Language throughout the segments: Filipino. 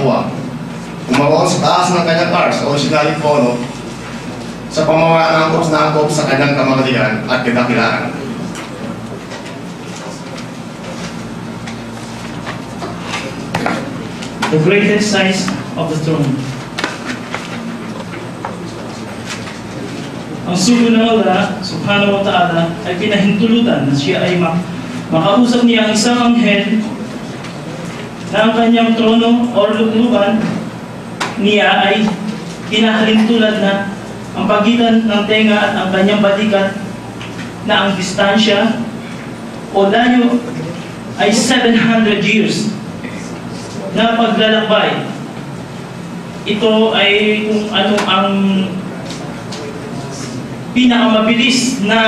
kawang. Umawaw sa taas ng kanyang cars, o originaling pono, sa pamamaraan na angkop sa kanyang kamangalian at kadakilaan. The greatest size of the throne. Ang sugo ng Allah subhanahu wa ta'ala ay pinahintulutan na siya ay makausap niya ang isang anghel na ang kanyang trono o lukluban niya ay hinahalin tulad na ang pagitan ng tenga at ang kanyang balikat na ang distansya o layo ay 700 years na paglalakbay. Ito ay kung ano ang pinakamabilis na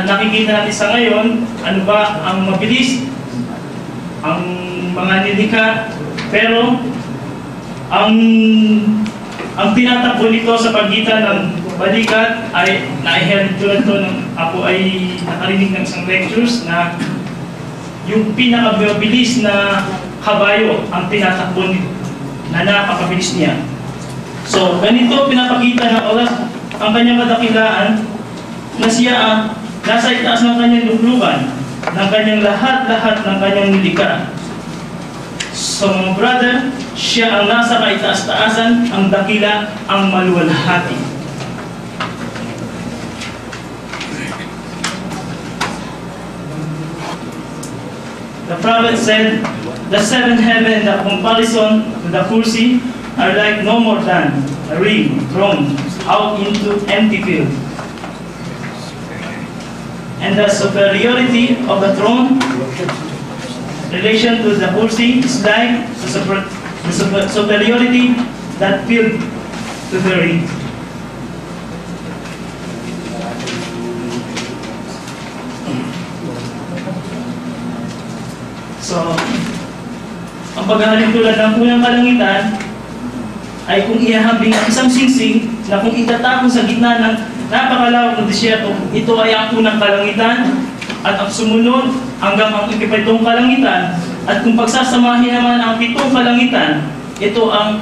nakikita natin sa ngayon. Ano ba ang mabilis? Ang mga nilikha. Pero ang tinatakbo nito sa pagitan ng balikat ay naiheard tulad to ng ako ay nakarinig ng isang lectures na yung pinakamabilis na kabayo ang tinatakbo nito na napakabilis niya. So, ganito pinapakita ng Allah ang kanyang kadakilaan na siya nasa itaas ng kanyang lukluban, ng kanyang lahat-lahat ng kanyang nilikha. So, mga brother, siya ang nasa kaitaas-taasan, ang dakila, ang maluwalhati. The Prophet said, the seven heaven, the comparison to the kursi, are like no more than a ring thrown out into empty field. And the superiority of the throne, relation to the kursi, is like the superiority that filled to the ring. So, ang paghahalin tulad ng unang kalangitan ay kung ihahambing ang isang singsing na kung itatapon sa gitna ng napakalawak ng disyerto, ito ay ang unang kalangitan at ang sumunod hanggang ang ikapitong kalangitan. At kung pagsasamahin naman ang pitong kalangitan, ito ang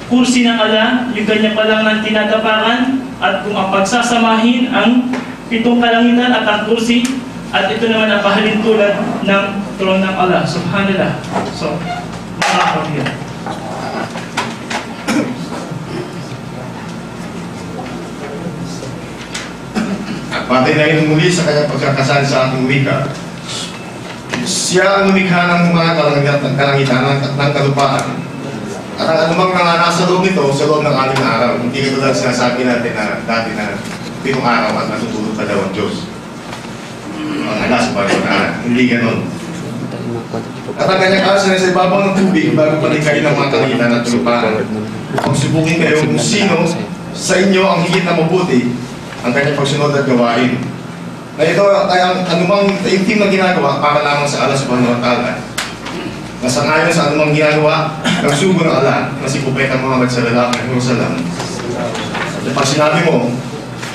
kursi ng Allah, yung ganyan pa lang ng tinatapakan. At kung ang pagsasamahin ang pitong kalangitan at ang kursi, at ito naman ang pahalin tulad ng throne ng Allah subhanallah. So, mga kapatid, Patay na rin muli sa kanyang pagkakasal sa ating wika. Siya ang lumikha ng mga kalangitan ng kalupaan. At ang anumang mga nasa loob nito sa loob ng ating araw. Hindi katulad sinasabi natin na dati na 7 araw at natutulog pa daw ang Diyos. Ang alas pa rin na hindi ganon. At ang kanyang alas na sa ibabaw ng tubig bago palikayin ng mga kalangitan at kalupaan. Pagsubukin kayo kung sino sa inyo ang higit na mabuti ang kanyang pagsunod at gawain. Na ito ay ang anumang taimtim na ginagawa para lamang sa Allah subhanahu wa ta'ala. Nasangayon sa anumang ginagawa ng sugo ng Allah na si Propeta Muhammad sallallahu alaihi wasallam. At pag sinabi mo,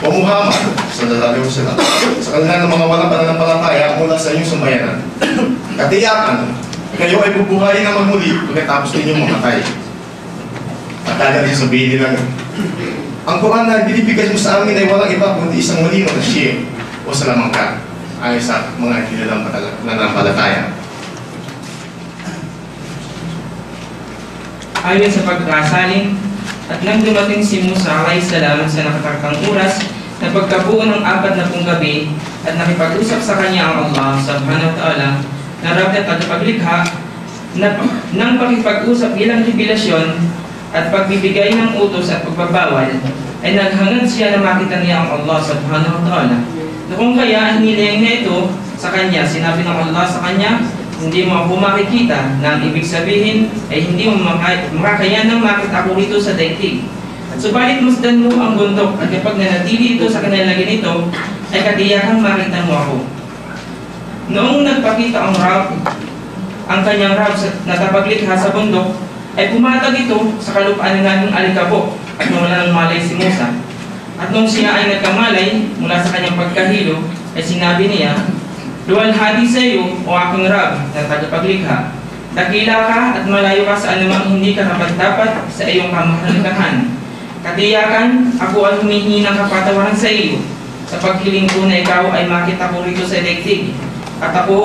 O Muhammad sallallahu alaihi wasallam, sa kanila ng mga walang pananampalataya mula sa inyong sambayanan, katiyakan, kayo ay bubuhayin na magmuli pagkatapos ninyong mamatay. At talaga rin sabihin nila, ang Quran na binibigay mo sa amin ay walang iba kundi isang malino na shir o salamangka ayon sa mga kilalang pananampalataya. Ayon sa pagkasalin, at nang dumating si Musa alayhis salam sa nakatakdang oras na pagkabuo ng 40 gabi at nakipag-usap sa kanya ang Allah subhanahu wa ta'ala na Rabb at tagapaglikha nang pakipag-usap bilang revelasyon at pagbibigay ng utos at pagbabawal, ay naghangad siya na makita niya ang Allah subhanahu wa ta'ala. Na kung kaya hinilayang na ito sa kanya, sinabi ng Allah sa kanya, hindi mo ako makikita, na ang ibig sabihin ay hindi mo makakayanang makita ako rito sa daigdig. At subalit masdan mo ang bundok at kapag nanatili ito sa kanilang ginito, ay katiyakang makita mo ako. Noong nagpakita ang Rab, ang kanyang Rab na tapaglikha sa bundok, ay pumatag ito sa kalupaan ng naging alikabok at nawala ng malay si Musa. At nung siya ay nagkamalay mula sa kanyang pagkahilo, ay sinabi niya, luwalhati sa iyo o aking Rab na tagapaglikha. Dakila ka at malayo ka sa anumang hindi karapat-dapat sa iyong kamahalagahan. Katiyakan, ako ay humihingi ng kapatawaran sa iyo, sa paghiling ko na ikaw ay makita ko rito sa daigdig, at ako